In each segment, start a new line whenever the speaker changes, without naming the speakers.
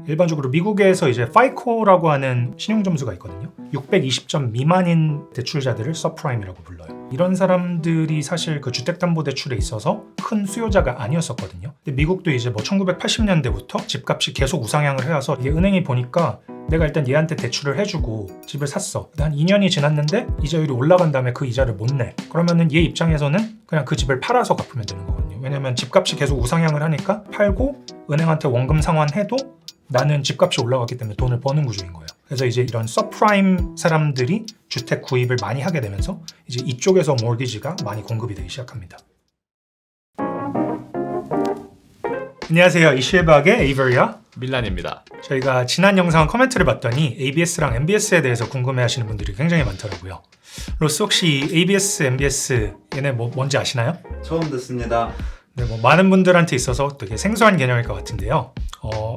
일반적으로 미국에서 이제 FICO라고 하는 신용점수가 있거든요. 620점 미만인 대출자들을 서프라임이라고 불러요. 이런 사람들이 사실 그 주택담보대출에 있어서 큰 수요자가 아니었었거든요. 근데 미국도 이제 뭐 1980년대부터 집값이 계속 우상향을 해와서 이게 은행이 보니까 내가 일단 얘한테 대출을 해주고 집을 샀어. 한 2년이 지났는데 이자율이 올라간 다음에 그 이자를 못 내. 그러면은 얘 입장에서는 그냥 그 집을 팔아서 갚으면 되는 거거든요. 왜냐면 집값이 계속 우상향을 하니까 팔고 은행한테 원금 상환해도 나는 집값이 올라갔기 때문에 돈을 버는 구조인 거예요. 그래서 이제 이런 서프라임 사람들이 주택 구입을 많이 하게 되면서 이제 이쪽에서 모기지가 많이 공급이 되기 시작합니다. 안녕하세요. 이슈의박의 에이버리와
밀란입니다.
저희가 지난 영상 코멘트를 봤더니 ABS랑 MBS에 대해서 궁금해하시는 분들이 굉장히 많더라고요. 로스 혹시 ABS, MBS 얘네 뭔지 아시나요?
처음 듣습니다.
네, 많은 분들한테 있어서 되게 생소한 개념일 것 같은데요.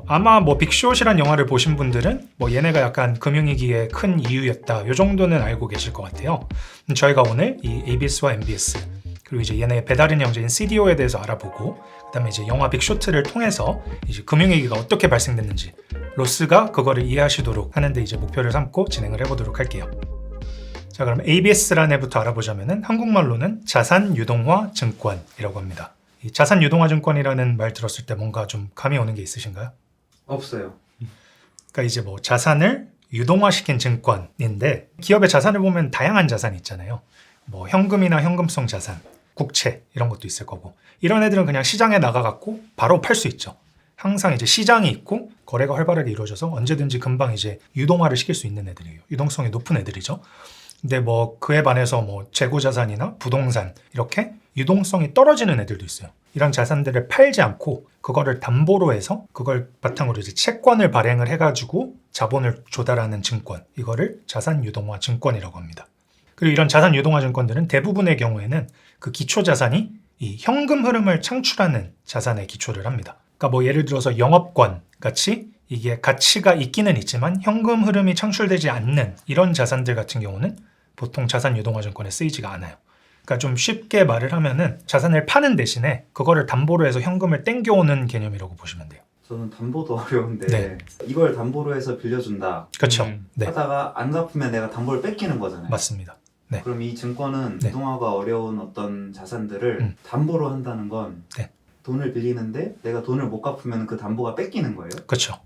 아마 빅숏이란 영화를 보신 분들은 얘네가 약간 금융위기의 큰 이유였다. 이 정도는 알고 계실 것 같아요. 저희가 오늘 이 ABS와 MBS 그리고 이제 얘네의 배다른 형제인 CDO에 대해서 알아보고 그다음에 이제 영화 빅쇼트를 통해서 이제 금융위기가 어떻게 발생됐는지 로스가 그거를 이해하시도록 하는데 이제 목표를 삼고 진행을 해보도록 할게요. 자, 그럼 ABS라는 애부터 알아보자면은 한국말로는 자산유동화 증권이라고 합니다. 이 자산유동화 증권이라는 말 들었을 때 뭔가 좀 감이 오는 게 있으신가요?
없어요.
그러니까 이제 자산을 유동화시킨 증권인데 기업의 자산을 보면 다양한 자산이 있잖아요. 현금이나 현금성 자산, 국채 이런 것도 있을 거고 이런 애들은 그냥 시장에 나가갖고 바로 팔 수 있죠. 항상 이제 시장이 있고 거래가 활발하게 이루어져서 언제든지 금방 이제 유동화를 시킬 수 있는 애들이에요. 유동성이 높은 애들이죠. 근데 그에 반해서 재고 자산이나 부동산 이렇게 유동성이 떨어지는 애들도 있어요. 이런 자산들을 팔지 않고 그거를 담보로 해서 그걸 바탕으로 이제 채권을 발행을 해가지고 자본을 조달하는 증권, 이거를 자산유동화 증권이라고 합니다. 그리고 이런 자산유동화 증권들은 대부분의 경우에는 그 기초 자산이 이 현금 흐름을 창출하는 자산에 기초를 합니다. 그러니까 예를 들어서 영업권 같이 이게 가치가 있기는 있지만 현금 흐름이 창출되지 않는 이런 자산들 같은 경우는 보통 자산유동화 증권에 쓰이지가 않아요. 그러니까 좀 쉽게 말을 하면은 자산을 파는 대신에 그거를 담보로 해서 현금을 땡겨오는 개념이라고 보시면 돼요.
저는 담보도 어려운데
네.
이걸 담보로 해서 빌려준다
그렇죠. 네,
하다가 안 갚으면 내가 담보를 뺏기는 거잖아요.
맞습니다. 네.
그럼 이 증권은
네.
유동화가 어려운 어떤 자산들을 담보로 한다는 건
네.
돈을 빌리는데 내가 돈을 못 갚으면 그 담보가 뺏기는 거예요?
그렇죠.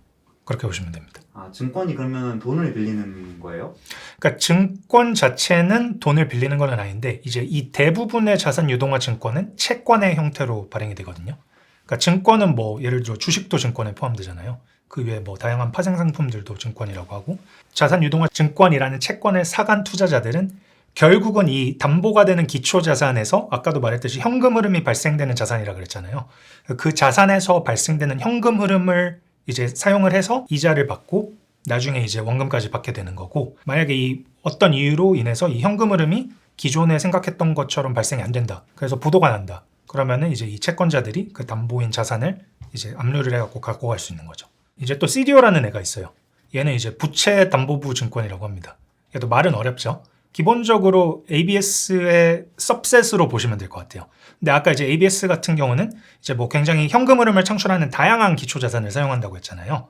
그렇게 보시면 됩니다.
아, 증권이 그러면 돈을 빌리는 거예요?
그러니까 증권 자체는 돈을 빌리는 건 아닌데 이제 이 대부분의 자산 유동화 증권은 채권의 형태로 발행이 되거든요. 그러니까 증권은 예를 들어 주식도 증권에 포함되잖아요. 그 외에 다양한 파생 상품들도 증권이라고 하고 자산 유동화 증권이라는 채권을 사간 투자자들은 결국은 이 담보가 되는 기초 자산에서 아까도 말했듯이 현금 흐름이 발생되는 자산이라 그랬잖아요. 그 자산에서 발생되는 현금 흐름을 이제 사용을 해서 이자를 받고 나중에 이제 원금까지 받게 되는 거고 만약에 이 어떤 이유로 인해서 이 현금 흐름이 기존에 생각했던 것처럼 발생이 안 된다. 그래서 부도가 난다. 그러면은 이제 이 채권자들이 그 담보인 자산을 이제 압류를 해갖고 갖고 갈 수 있는 거죠. 이제 또 CDO라는 애가 있어요. 얘는 이제 부채 담보부 증권이라고 합니다. 얘도 말은 어렵죠. 기본적으로 ABS의 सब셋으로 보시면 될 것 같아요. 근데 아까 이제 ABS 같은 경우는 이제 굉장히 현금 흐름을 창출하는 다양한 기초 자산을 사용한다고 했잖아요.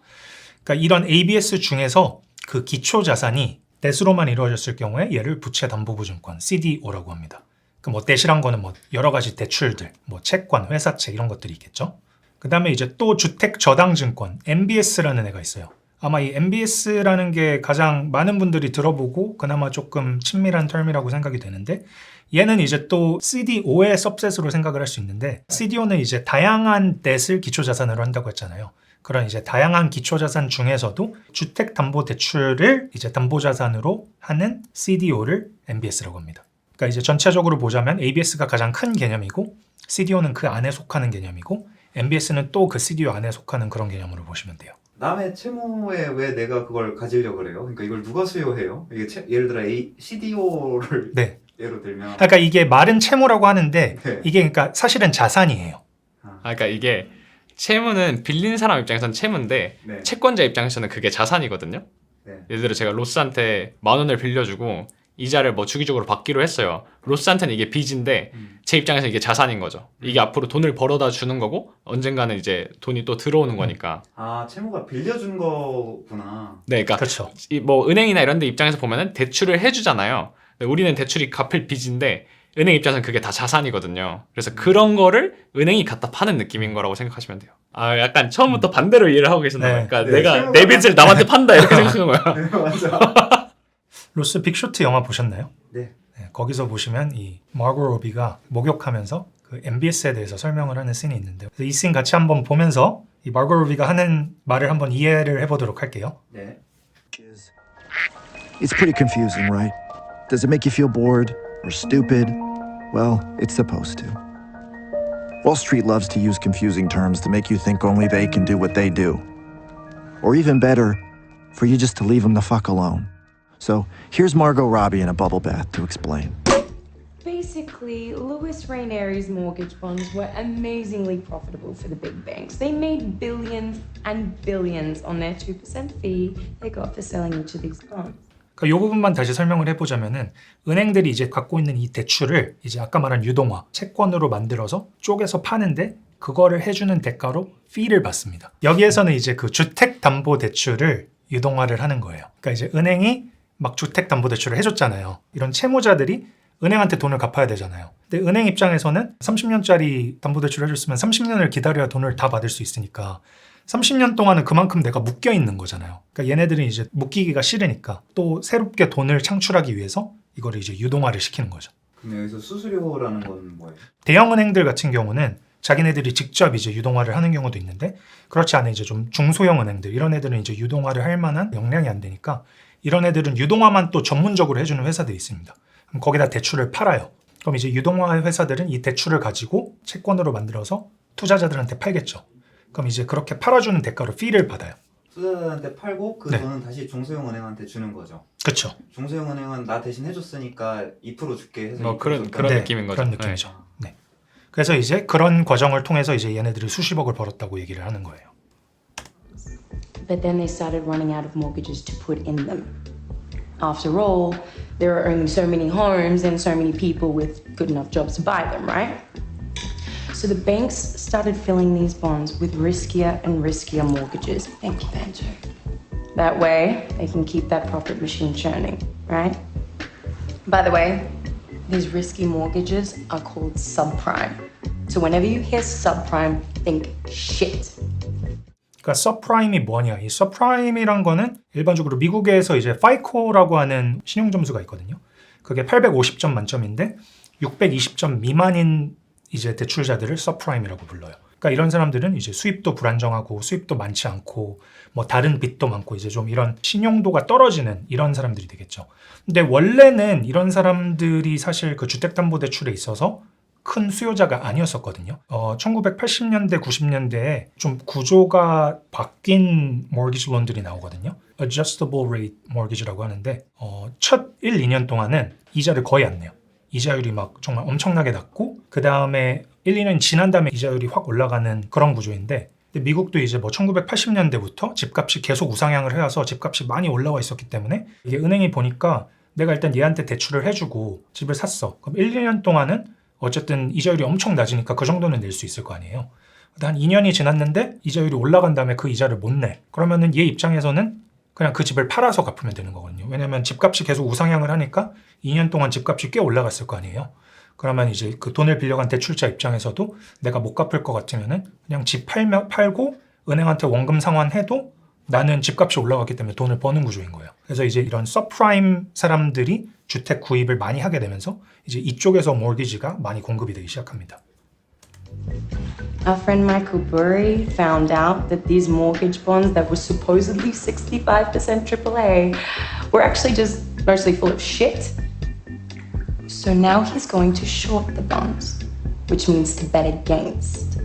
그러니까 이런 ABS 중에서 그 기초 자산이 뎃으로만 이루어졌을 경우에 얘를 부채 담보부 증권 CDO라고 합니다. 그 뎃이란 거는 여러 가지 대출들, 채권, 회사채 이런 것들이 있겠죠. 그다음에 이제 또 주택 저당 증권 MBS라는 애가 있어요. 아마 이 MBS라는 게 가장 많은 분들이 들어보고 그나마 조금 친밀한 텀이라고 생각이 되는데 얘는 이제 또 CDO의 सब셋으로 생각을 할 수 있는데 CDO는 이제 다양한 뎃을 기초자산으로 한다고 했잖아요. 그런 이제 다양한 기초자산 중에서도 주택담보대출을 이제 담보자산으로 하는 CDO를 MBS라고 합니다. 그러니까 이제 전체적으로 보자면 ABS가 가장 큰 개념이고 CDO는 그 안에 속하는 개념이고 MBS는 또 그 CDO 안에 속하는 그런 개념으로 보시면 돼요.
남의 채무에 왜 내가 그걸 가지려고 그래요? 그러니까 이걸 누가 수요해요? 이게 예를 들어 CDO를
네.
예로 들면
그러니까 이게 말은 채무라고 하는데
네.
이게 그러니까 사실은 자산이에요.
그러니까 이게 채무는 빌린 사람 입장에서는 채무인데
네.
채권자 입장에서는 그게 자산이거든요.
네.
예를 들어 제가 로스한테 10,000원을 빌려주고 이자를 뭐 주기적으로 받기로 했어요. 로스한테는 이게 빚인데 제 입장에서 이게 자산인 거죠. 이게 앞으로 돈을 벌어다 주는 거고 언젠가는 이제 돈이 또 들어오는 거니까.
아, 채무가 빌려준 거구나.
네, 그러니까
그렇죠.
뭐 은행이나 이런 데 입장에서 보면은 대출을 해주잖아요. 우리는 대출이 갚을 빚인데 은행 입장에서는 그게 다 자산이거든요. 그래서 그런 거를 은행이 갖다 파는 느낌인 거라고 생각하시면 돼요. 아, 약간 처음부터 반대로 이해를 하고 계셨나 봐요.
네.
그러니까
네,
내가
채무가
내 빚을 남한테 판다 이렇게 생각하는 거야.
네, 맞아.
로스 빅쇼트 영화 보셨나요?
네.
네, 거기서 보시면 이 마고 로비가 목욕하면서 그 MBS에 대해서 설명을 하는 씬이 있는데 이 씬 같이 한번 보면서 이 마고 로비가 하는 말을 한번 이해를 해보도록 할게요.
네.
It's pretty confusing, right? Does it make you feel bored or stupid? Well, it's supposed to. Wall Street loves to use confusing terms to make you think only they can do what they do. Or even better, for you just to leave them the fuck alone. So here's Margot Robbie in a bubble bath to explain.
Basically, Louis Raineri's mortgage bonds were amazingly profitable for the big banks. They made billions and billions on their 2% fee they got for selling each of these bonds.
그러니까 이 부분만 다시 설명을 해보자면은 은행들이 이제 갖고 있는 이 대출을 이제 아까 말한 유동화, 채권으로 만들어서 쪼개서 파는데 그거를 해주는 대가로 fee를 받습니다. 여기에서는 이제 그 주택담보대출을 유동화를 하는 거예요. 그러니까 이제 은행이 막 주택담보대출을 해줬잖아요. 이런 채무자들이 은행한테 돈을 갚아야 되잖아요. 근데 은행 입장에서는 30년짜리 담보대출을 해줬으면 30년을 기다려야 돈을 다 받을 수 있으니까 30년 동안은 그만큼 내가 묶여 있는 거잖아요. 그러니까 얘네들은 이제 묶이기가 싫으니까 또 새롭게 돈을 창출하기 위해서 이거를 이제 유동화를 시키는 거죠.
그럼 여기서 수수료라는 건 뭐예요?
대형 은행들 같은 경우는 자기네들이 직접 이제 유동화를 하는 경우도 있는데 그렇지 않은 이제 좀 중소형 은행들 이런 애들은 이제 유동화를 할 만한 역량이 안 되니까 이런 애들은 유동화만 또 전문적으로 해주는 회사들이 있습니다. 그럼 거기다 대출을 팔아요. 그럼 이제 유동화 회사들은 이 대출을 가지고 채권으로 만들어서 투자자들한테 팔겠죠. 그럼 이제 그렇게 팔아주는 대가로 fee를 받아요.
투자자한테 팔고 그
네.
돈은 다시 중소형 은행한테 주는 거죠.
그렇죠.
중소형 은행은 나 대신 해줬으니까 2% 줄게 해서
뭐
2%
그런
줬다.
그런 느낌인 거죠.
그런 느낌이죠. 네. 그래서 이제 그런 과정을 통해서 이제 얘네들이 수십억을 벌었다고 얘기를 하는 거예요.
But then they started running out of mortgages to put in them. After all, there are only so many homes and so many people with good enough jobs to buy them, right? So the banks started filling these bonds with riskier and riskier mortgages. Thank you, Banjo. That way, they can keep that profit machine churning, right? By the way, these risky mortgages are called subprime. So whenever you hear subprime, think shit.
그러니까 서프라임이 뭐냐? 이 서프라임이란 거는 일반적으로 미국에서 이제 FICO라고 하는 신용 점수가 있거든요. 그게 850점 만점인데 620점 미만인 이제 대출자들을 서프라임이라고 불러요. 그러니까 이런 사람들은 이제 수입도 불안정하고 수입도 많지 않고 뭐 다른 빚도 많고 이제 좀 이런 신용도가 떨어지는 이런 사람들이 되겠죠. 근데 원래는 이런 사람들이 사실 그 주택담보대출에 있어서 큰 수요자가 아니었었거든요. 1980년대, 90년대에 좀 구조가 바뀐 mortgage 론들이 나오거든요. adjustable rate mortgage라고 하는데 첫 1, 2년 동안은 이자를 거의 안 내요. 이자율이 막 정말 엄청나게 낮고 그 다음에 1, 2년 지난 다음에 이자율이 확 올라가는 그런 구조인데 근데 미국도 이제 뭐 1980년대부터 집값이 계속 우상향을 해와서 집값이 많이 올라와 있었기 때문에 이게 은행이 보니까 내가 일단 얘한테 대출을 해주고 집을 샀어. 그럼 1, 2년 동안은 어쨌든 이자율이 엄청 낮으니까 그 정도는 낼 수 있을 거 아니에요. 근데 한 2년이 지났는데 이자율이 올라간 다음에 그 이자를 못 내. 그러면은 얘 입장에서는 그냥 그 집을 팔아서 갚으면 되는 거거든요. 왜냐면 집값이 계속 우상향을 하니까 2년 동안 집값이 꽤 올라갔을 거 아니에요. 그러면 이제 그 돈을 빌려간 대출자 입장에서도 내가 못 갚을 것 같으면은 그냥 집 팔고 은행한테 원금 상환해도 나는 집값이 올라갔기 때문에 돈을 버는 구조인 거예요. 그래서 이제 이런 서프라임 사람들이 주택 구입을 많이 하게 되면서 이제 이쪽에서 모기지가 많이 공급이 되기 시작합니다.
Our friend Michael Burry found out that these mortgage bonds that were supposedly 65% AAA were actually just mostly full of shit. So now he's going to short the bonds, which means to bet against.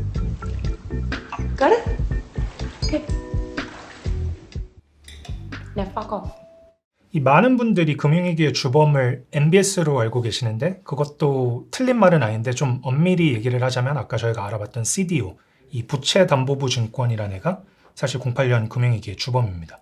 Got it? Good. Now fuck off.
이 많은 분들이 금융위기의 주범을 MBS로 알고 계시는데 그것도 틀린 말은 아닌데 좀 엄밀히 얘기를 하자면 아까 저희가 알아봤던 CDO, 이 부채담보부 증권이라는 애가 사실 08년 금융위기의 주범입니다.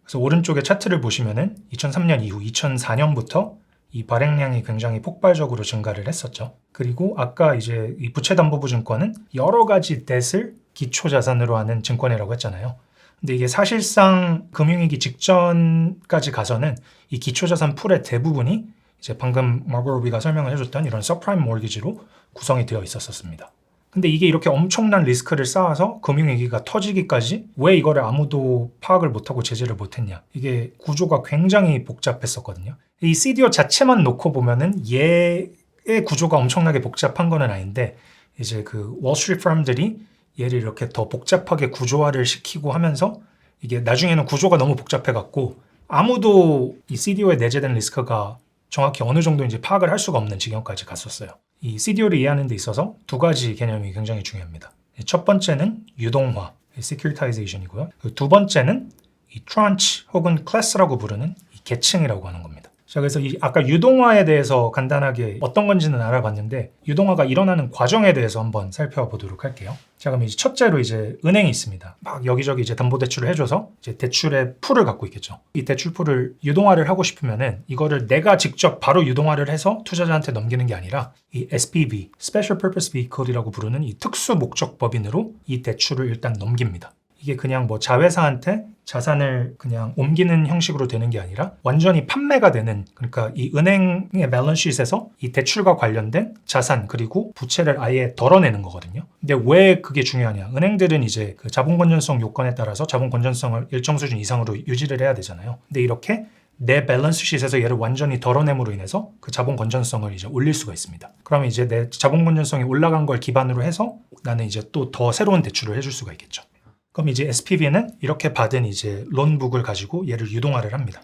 그래서 오른쪽에 차트를 보시면은 2003년 이후 2004년부터 이 발행량이 굉장히 폭발적으로 증가를 했었죠. 그리고 아까 이제 이 부채담보부증권은 여러 가지 뎃을 기초자산으로 하는 증권이라고 했잖아요. 근데 이게 사실상 금융위기 직전까지 가서는 이 기초자산 풀의 대부분이 이제 방금 마거 로비가 설명을 해줬던 이런 서프라임 모기지로 구성이 되어 있었습니다. 근데 이게 이렇게 엄청난 리스크를 쌓아서 금융위기가 터지기까지 왜 이거를 아무도 파악을 못하고 제재를 못했냐. 이게 구조가 굉장히 복잡했었거든요. 이 CDO 자체만 놓고 보면은 얘의 구조가 엄청나게 복잡한 건 아닌데 이제 그 월스트리트 펌들이 얘를 이렇게 더 복잡하게 구조화를 시키고 하면서 이게 나중에는 구조가 너무 복잡해갖고 아무도 이 CDO에 내재된 리스크가 정확히 어느 정도인지 파악을 할 수가 없는 지경까지 갔었어요. 이 CDO를 이해하는 데 있어서 두 가지 개념이 굉장히 중요합니다. 첫 번째는 유동화, securitization이고요. 두 번째는 이 tranche 혹은 class라고 부르는 이 계층이라고 하는 겁니다. 자, 그래서 이 아까 유동화에 대해서 간단하게 어떤 건지는 알아봤는데 유동화가 일어나는 과정에 대해서 한번 살펴보도록 할게요. 자, 그럼 이제 첫째로 이제 은행이 있습니다. 막 여기저기 이제 담보대출을 해줘서 이제 대출의 풀을 갖고 있겠죠. 이 대출 풀을 유동화를 하고 싶으면은 이거를 내가 직접 바로 유동화를 해서 투자자한테 넘기는 게 아니라 이 SPV, Special Purpose Vehicle이라고 부르는 이 특수 목적 법인으로 이 대출을 일단 넘깁니다. 이게 그냥 뭐 자회사한테 자산을 그냥 옮기는 형식으로 되는 게 아니라 완전히 판매가 되는, 그러니까 이 은행의 밸런스시트에서 이 대출과 관련된 자산 그리고 부채를 아예 덜어내는 거거든요. 근데 왜 그게 중요하냐? 은행들은 이제 그 자본 건전성 요건에 따라서 자본 건전성을 일정 수준 이상으로 유지를 해야 되잖아요. 근데 이렇게 내 밸런스 시트에서 얘를 완전히 덜어냄으로 인해서 그 자본 건전성을 이제 올릴 수가 있습니다. 그러면 이제 내 자본 건전성이 올라간 걸 기반으로 해서 나는 이제 또 더 새로운 대출을 해줄 수가 있겠죠. 그럼 이제 SPV는 이렇게 받은 이제 론북을 가지고 얘를 유동화를 합니다.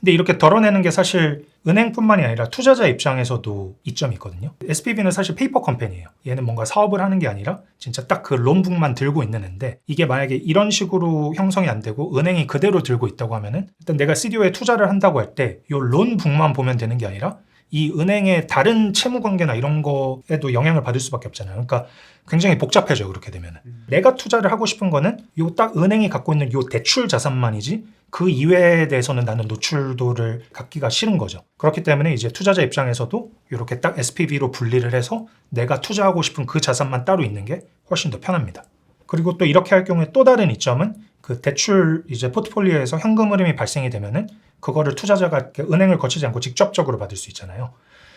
근데 이렇게 덜어내는 게 사실 은행뿐만이 아니라 투자자 입장에서도 이점이 있거든요. SPV는 사실 페이퍼 컴퍼니예요. 얘는 뭔가 사업을 하는 게 아니라 진짜 딱 그 론북만 들고 있는 애인데 이게 만약에 이런 식으로 형성이 안 되고 은행이 그대로 들고 있다고 하면은 일단 내가 CDO에 투자를 한다고 할 때 이 론북만 보면 되는 게 아니라 이 은행의 다른 채무 관계나 이런 거에도 영향을 받을 수밖에 없잖아요. 그러니까 굉장히 복잡해져요. 그렇게 되면은. 내가 투자를 하고 싶은 거는 요 딱 은행이 갖고 있는 요 대출 자산만이지 그 이외에 대해서는 나는 노출도를 갖기가 싫은 거죠. 그렇기 때문에 이제 투자자 입장에서도 이렇게 딱 SPV로 분리를 해서 내가 투자하고 싶은 그 자산만 따로 있는 게 훨씬 더 편합니다. 그리고 또 이렇게 할 경우에 또 다른 이점은 그 대출 이제 포트폴리오에서 현금 흐름이 발생이 되면은 그거를 투자자가 은행을 거치지 않고 직접적으로 받을 수 있잖아요.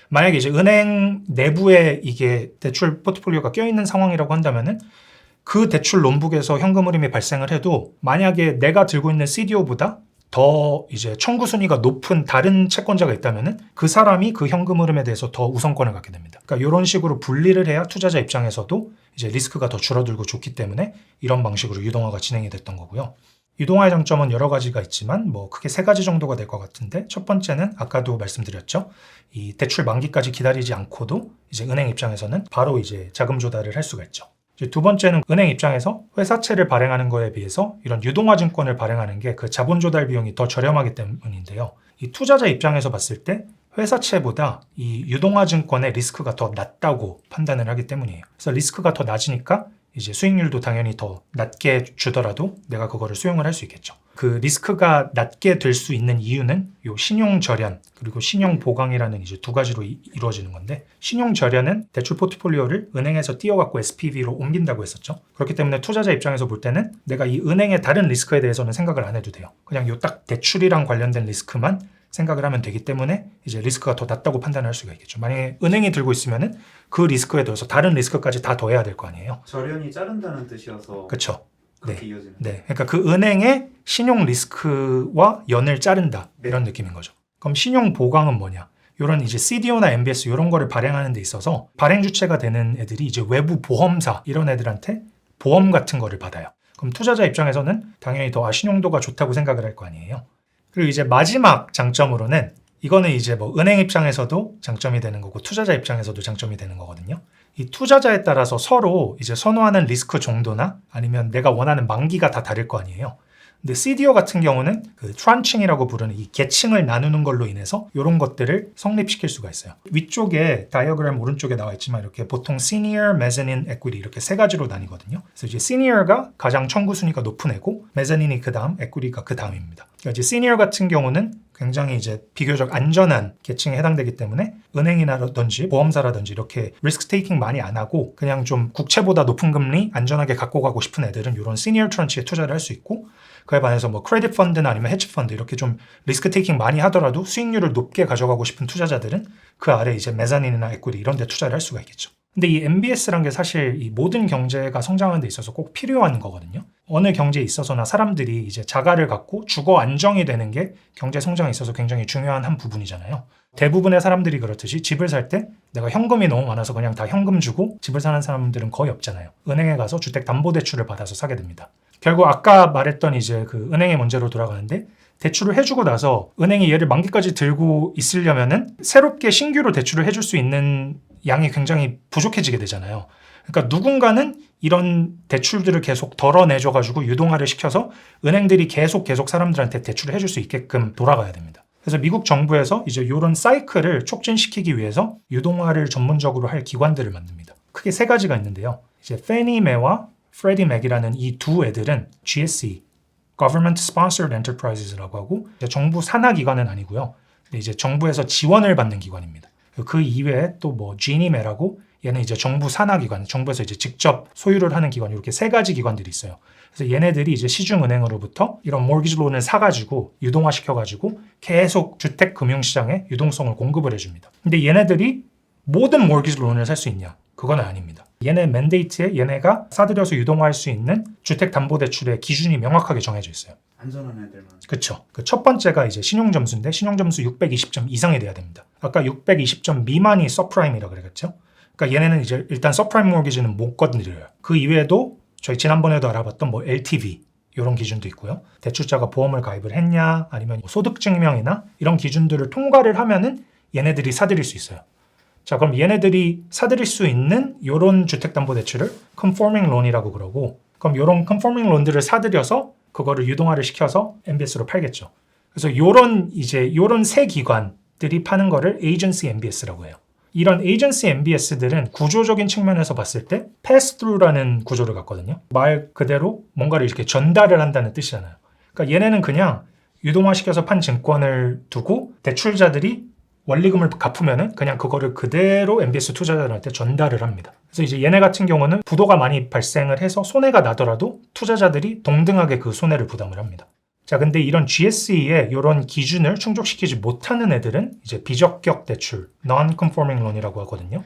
만약에 이제 은행 내부에 이게 대출 포트폴리오가 껴있는 상황이라고 한다면은 그 대출 론북에서 현금 흐름이 발생을 해도 만약에 내가 들고 있는 CDO보다 더 이제 청구 순위가 높은 다른 채권자가 있다면은 그 사람이 그 현금 흐름에 대해서 더 우선권을 갖게 됩니다. 그러니까 이런 식으로 분리를 해야 투자자 입장에서도 이제 리스크가 더 줄어들고 좋기 때문에 이런 방식으로 유동화가 진행이 됐던 거고요. 유동화의 장점은 여러 가지가 있지만 뭐 크게 세 가지 정도가 될 것 같은데 첫 번째는 아까도 말씀드렸죠. 이 대출 만기까지 기다리지 않고도 이제 은행 입장에서는 바로 이제 자금 조달을 할 수가 있죠. 이제 두 번째는 은행 입장에서 회사채를 발행하는 거에 비해서 이런 유동화 증권을 발행하는 게 그 자본 조달 비용이 더 저렴하기 때문인데요. 이 투자자 입장에서 봤을 때 회사채보다 이 유동화 증권의 리스크가 더 낮다고 판단을 하기 때문이에요. 그래서 리스크가 더 낮으니까 이제 수익률도 당연히 더 낮게 주더라도 내가 그거를 수용을 할 수 있겠죠. 그 리스크가 낮게 될 수 있는 이유는 요 신용 절연 그리고 신용 보강이라는 이제 두 가지로 이루어지는 건데, 신용 절연은 대출 포트폴리오를 은행에서 띄어갖고 SPV로 옮긴다고 했었죠. 그렇기 때문에 투자자 입장에서 볼 때는 내가 이 은행의 다른 리스크에 대해서는 생각을 안 해도 돼요. 그냥 요 딱 대출이랑 관련된 리스크만 생각을 하면 되기 때문에 이제 리스크가 더 낮다고 판단할 수가 있겠죠. 만약에 은행이 들고 있으면은 그 리스크에 더해서 다른 리스크까지 다 더해야 될 거 아니에요.
절연이 자른다는 뜻이어서
그렇죠.
그렇게 이어지는.
네, 그러니까 그 은행의 신용 리스크와 연을 자른다 이런 느낌인 거죠. 그럼 신용 보강은 뭐냐? 이런 이제 CDO나 MBS 이런 거를 발행하는 데 있어서 발행 주체가 되는 애들이 이제 외부 보험사 이런 애들한테 보험 같은 거를 받아요. 그럼 투자자 입장에서는 당연히 더 신용도가 좋다고 생각을 할 거 아니에요. 그리고 이제 마지막 장점으로는 이거는 이제 뭐 은행 입장에서도 장점이 되는 거고 투자자 입장에서도 장점이 되는 거거든요. 이 투자자에 따라서 서로 이제 선호하는 리스크 정도나 아니면 내가 원하는 만기가 다 다를 거 아니에요. 근데 CDO 같은 경우는 그 트란칭이라고 부르는 이 계층을 나누는 걸로 인해서 이런 것들을 성립시킬 수가 있어요. 위쪽에 다이어그램 오른쪽에 나와 있지만 이렇게 보통 Senior, Mezzanine, Equity 이렇게 세 가지로 나뉘거든요. 그래서 이제 Senior가 가장 청구 순위가 높은 애고 Mezzanine이 그 다음, Equity가 그 다음입니다. 그러니까 이제 시니어 같은 경우는 굉장히 이제 비교적 안전한 계층에 해당되기 때문에 은행이라든지 보험사라든지 이렇게 리스크 테이킹 많이 안 하고 그냥 좀 국채보다 높은 금리 안전하게 갖고 가고 싶은 애들은 이런 시니어 트런치에 투자를 할 수 있고, 그에 반해서 뭐 크레딧 펀드나 아니면 헤지 펀드 이렇게 좀 리스크 테이킹 많이 하더라도 수익률을 높게 가져가고 싶은 투자자들은 그 아래 이제 메자닌이나 에퀴티 이런 데 투자를 할 수가 있겠죠. 근데 이 MBS란 게 사실 이 모든 경제가 성장하는 데 있어서 꼭 필요한 거거든요. 어느 경제에 있어서나 사람들이 이제 자가를 갖고 주거 안정이 되는 게 경제 성장에 있어서 굉장히 중요한 한 부분이잖아요. 대부분의 사람들이 그렇듯이 집을 살 때 내가 현금이 너무 많아서 그냥 다 현금 주고 집을 사는 사람들은 거의 없잖아요. 은행에 가서 주택담보대출을 받아서 사게 됩니다. 결국 아까 말했던 이제 그 은행의 문제로 돌아가는데, 대출을 해주고 나서 은행이 얘를 만기까지 들고 있으려면은 새롭게 신규로 대출을 해줄 수 있는 양이 굉장히 부족해지게 되잖아요. 그러니까 누군가는 이런 대출들을 계속 덜어내줘가지고 유동화를 시켜서 은행들이 계속 사람들한테 대출을 해줄 수 있게끔 돌아가야 됩니다. 그래서 미국 정부에서 이제 이런 사이클을 촉진시키기 위해서 유동화를 전문적으로 할 기관들을 만듭니다. 크게 3가지가 있는데요. 이제 페니메와 프레디 맥이라는 이 두 애들은 GSE, Government Sponsored Enterprises라고 하고, 정부 산하 기관은 아니고요. 근데 이제 정부에서 지원을 받는 기관입니다. 그 이외에 또 뭐 지니메라고, 얘는 이제 정부 산하 기관, 정부에서 이제 직접 소유를 하는 기관, 이렇게 3가지 기관들이 있어요. 그래서 얘네들이 이제 시중은행으로부터 이런 모기지 론을 사가지고 유동화시켜가지고 계속 주택 금융시장에 유동성을 공급을 해줍니다. 근데 얘네들이 모든 모기지 론을 살 수 있냐? 그건 아닙니다. 얘네 맨데이트에 얘네가 사들여서 유동화할 수 있는 주택담보대출의 기준이 명확하게 정해져 있어요.
안전한 애들만.
그렇죠. 그 첫 번째가 이제 신용점수인데, 신용점수 620점 이상이 돼야 됩니다. 아까 620점 미만이 서프라임이라고 그랬죠. 그러니까 얘네는 이제 일단 서프라임 모기지는 못 건드려요. 그 이외에도 저희 지난번에도 알아봤던 뭐 LTV 이런 기준도 있고요. 대출자가 보험을 가입을 했냐, 아니면 소득증명이나 이런 기준들을 통과를 하면은 얘네들이 사들일 수 있어요. 자, 그럼 얘네들이 사들일 수 있는 이런 주택담보대출을 conforming loan이라고 그러고, 그럼 이런 conforming loan들을 사들여서 그거를 유동화를 시켜서 MBS로 팔겠죠. 그래서 요런 3 기관들이 파는 거를 agency MBS라고 해요. 이런 agency MBS들은 구조적인 측면에서 봤을 때 pass-through라는 구조를 갖거든요. 말 그대로 뭔가를 이렇게 전달을 한다는 뜻이잖아요. 그러니까 얘네는 그냥 유동화시켜서 판 증권을 두고 대출자들이 원리금을 갚으면은 그냥 그거를 그대로 MBS 투자자들한테 전달을 합니다. 그래서 이제 얘네 같은 경우는 부도가 많이 발생을 해서 손해가 나더라도 투자자들이 동등하게 그 손해를 부담을 합니다. 자, 근데 이런 GSE의 이런 기준을 충족시키지 못하는 애들은 이제 비적격 대출, non-conforming loan이라고 하거든요.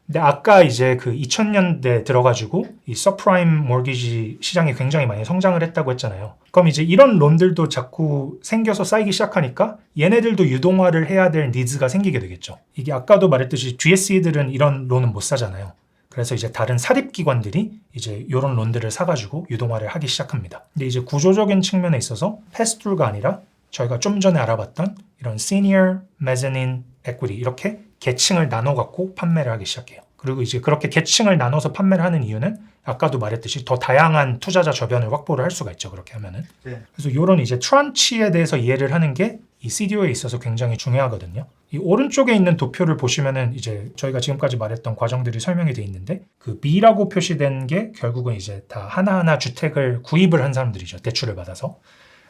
근데 아까 이제 그 2000년대 들어가지고 이 서프라임 모기지 시장이 굉장히 많이 성장을 했다고 했잖아요. 그럼 이제 이런 론들도 자꾸 생겨서 쌓이기 시작하니까 얘네들도 유동화를 해야 될 니즈가 생기게 되겠죠. 이게 아까도 말했듯이 GSE들은 이런 론은 못 사잖아요. 그래서 이제 다른 사립기관들이 이제 이런 론들을 사가지고 유동화를 하기 시작합니다. 근데 이제 구조적인 측면에 있어서 패스트루가 아니라 저희가 좀 전에 알아봤던 이런 Senior, Mezzanine, Equity 이렇게 계층을 나눠 갖고 판매를 하기 시작해요. 그리고 이제 그렇게 계층을 나눠서 판매를 하는 이유는 아까도 말했듯이 더 다양한 투자자 저변을 확보를 할 수가 있죠. 그렇게 하면은.
네.
그래서 이런 이제 트런치에 대해서 이해를 하는 게 이 CDO에 있어서 굉장히 중요하거든요. 이 오른쪽에 있는 도표를 보시면은 이제 저희가 지금까지 말했던 과정들이 설명이 돼 있는데, 그 B라고 표시된 게 결국은 이제 다 하나하나 주택을 구입을 한 사람들이죠. 대출을 받아서.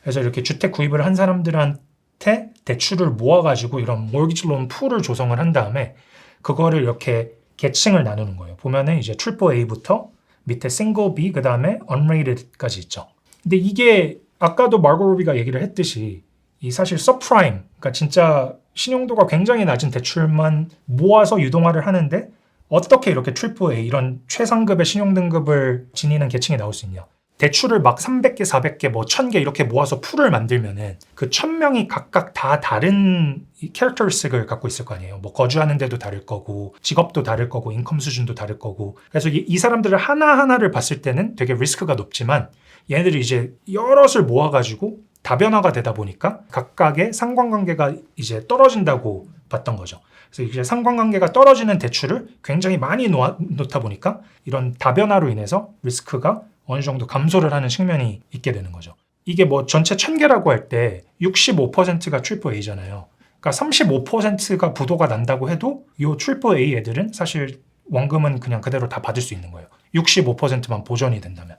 그래서 이렇게 주택 구입을 한 사람들한테 대출을 모아가지고 이런 mortgage loan pool을 조성을 한 다음에 그거를 이렇게 계층을 나누는 거예요. 보면은 이제 AAA부터 밑에 single B, 그 다음에 unrated까지 있죠. 근데 이게 아까도 마고 루비가 얘기를 했듯이 이 사실 서프라임, 그러니까 진짜 신용도가 굉장히 낮은 대출만 모아서 유동화를 하는데 어떻게 이렇게 AAA 이런 최상급의 신용등급을 지니는 계층이 나올 수 있냐. 대출을 막 300개, 400개, 뭐 1000개 이렇게 모아서 풀을 만들면은 그 1000명이 각각 다 다른 캐릭터리스틱을 갖고 있을 거 아니에요. 뭐 거주하는 데도 다를 거고, 직업도 다를 거고, 인컴 수준도 다를 거고. 그래서 이 사람들을 하나하나를 봤을 때는 되게 리스크가 높지만 얘네들이 이제 여럿을 모아가지고 다변화가 되다 보니까 각각의 상관관계가 이제 떨어진다고 봤던 거죠. 그래서 이제 상관관계가 떨어지는 대출을 굉장히 많이 놓다 보니까 이런 다변화로 인해서 리스크가 어느 정도 감소를 하는 측면이 있게 되는 거죠. 이게 뭐 전체 1000개라고 할 때 65%가 AAA잖아요. 그러니까 35%가 부도가 난다고 해도 이 AAA 애들은 사실 원금은 그냥 그대로 다 받을 수 있는 거예요. 65%만 보전이 된다면.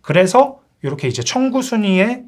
그래서 이렇게 이제 청구 순위에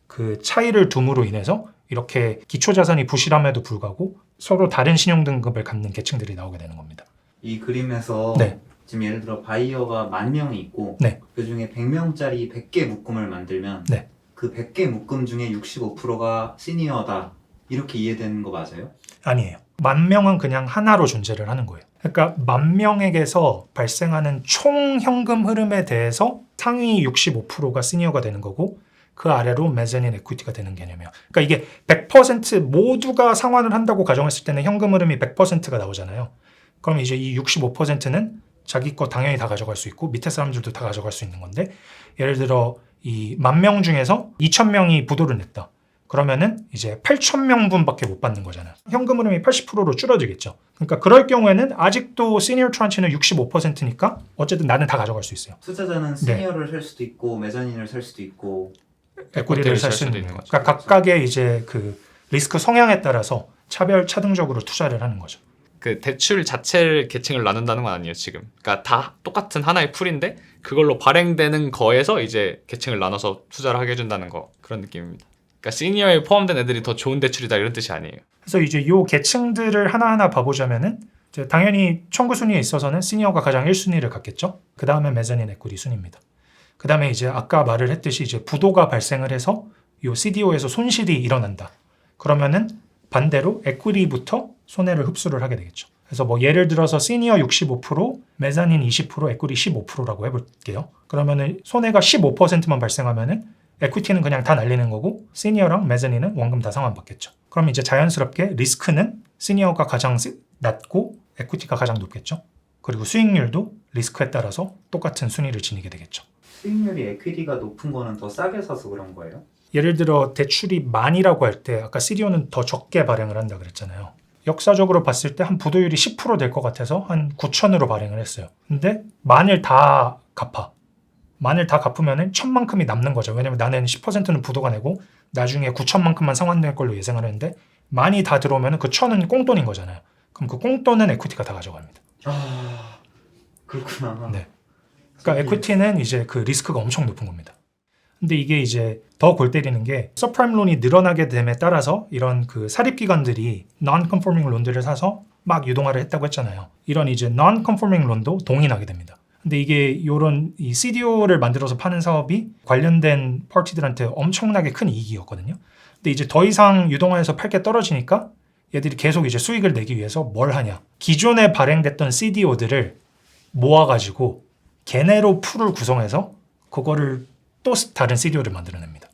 그 차이를 둠으로 인해서 이렇게 기초자산이 부실함에도 불구하고 서로 다른 신용등급을 갖는 계층들이 나오게 되는 겁니다.
이 그림에서
네.
지금 예를 들어 바이어가 10,000명이 있고
네.
그 중에 100명짜리 100개 묶음을 만들면
네.
그 100개 묶음 중에 65%가 시니어다 이렇게 이해되는 거 맞아요?
아니에요. 10,000명은 그냥 하나로 존재를 하는 거예요. 그러니까 10,000명에게서 발생하는 총 현금 흐름에 대해서 상위 65%가 시니어가 되는 거고 그 아래로 메자닌 에퀴티가 되는 개념이에요. 그러니까 이게 100% 모두가 상환을 한다고 가정했을 때는 현금 흐름이 100%가 나오잖아요. 그럼 이제 이 65%는 자기 거 당연히 다 가져갈 수 있고 밑에 사람들도 다 가져갈 수 있는 건데 예를 들어 이 10,000명 중에서 2,000명이 부도를 냈다. 그러면은 이제 8,000명분밖에 못 받는 거잖아요. 현금 흐름이 80%로 줄어들겠죠. 그러니까 그럴 경우에는 아직도 시니어 트란치는 65%니까 어쨌든 나는 다 가져갈 수 있어요.
투자자는 시니어를 살 수도 있고 메자닌을 살 수도 있고
에코리를 살 수 있는 거죠. 그러니까 각각의 이제 그 리스크 성향에 따라서 차등적으로 투자를 하는 거죠.
그 대출 자체를 계층을 나눈다는 건 아니에요 지금. 그러니까 다 똑같은 하나의 풀인데 그걸로 발행되는 거에서 이제 계층을 나눠서 투자를 하게 해준다는 거 그런 느낌입니다. 그러니까 시니어에 포함된 애들이 더 좋은 대출이다 이런 뜻이 아니에요.
그래서 이제 요 계층들을 하나하나 봐보자면은 이제 당연히 청구 순위에 있어서는 시니어가 가장 1순위를 갖겠죠. 그 다음에 메자닌 에퀴티 순위입니다. 그 다음에 이제 아까 말을 했듯이 이제 부도가 발생을 해서 요 CDO에서 손실이 일어난다. 그러면은 반대로 에퀴티부터 손해를 흡수를 하게 되겠죠. 그래서 뭐 예를 들어서 시니어 65%, 메자닌 20%, 에퀴티 15%라고 해볼게요. 그러면은 손해가 15%만 발생하면은 에퀴티는 그냥 다 날리는 거고 시니어랑 메자닌은 원금 다 상환받겠죠. 그럼 이제 자연스럽게 리스크는 시니어가 가장 낮고 에퀴티가 가장 높겠죠. 그리고 수익률도 리스크에 따라서 똑같은 순위를 지니게 되겠죠.
수익률이 에퀴티가 높은 거는 더 싸게 사서 그런 거예요?
예를 들어 대출이 만이라고 할 때 아까 CDO는 더 적게 발행을 한다 그랬잖아요. 역사적으로 봤을 때 한 부도율이 10% 될 것 같아서 한 9천으로 발행을 했어요. 근데 만을 다 갚아. 만을 다 갚으면 1,000만큼이 남는 거죠. 왜냐면 나는 10%는 부도가 내고 나중에 9천만큼만 상환될 걸로 예상을 했는데 만이 다 들어오면 그 1,000은 꽁돈인 거잖아요. 그럼 그 꽁돈은 에퀴티가 다 가져갑니다.
아 그렇구나.
네. 그러니까 에퀴티는 이제 그 리스크가 엄청 높은 겁니다. 근데 이게 이제 더 골 때리는 게 서프라임 론이 늘어나게 됨에 따라서 이런 그 사립기관들이 non-conforming 론들을 사서 막 유동화를 했다고 했잖아요. 이런 이제 non-conforming 론도 동인하게 됩니다. 근데 이게 요런 이 CDO를 만들어서 파는 사업이 관련된 파티들한테 엄청나게 큰 이익이었거든요. 근데 이제 더 이상 유동화에서 팔 게 떨어지니까 얘들이 계속 이제 수익을 내기 위해서 뭘 하냐. 기존에 발행됐던 CDO들을 모아가지고 걔네로 풀을 구성해서 그거를 또 다른 CDO를 만들어냅니다.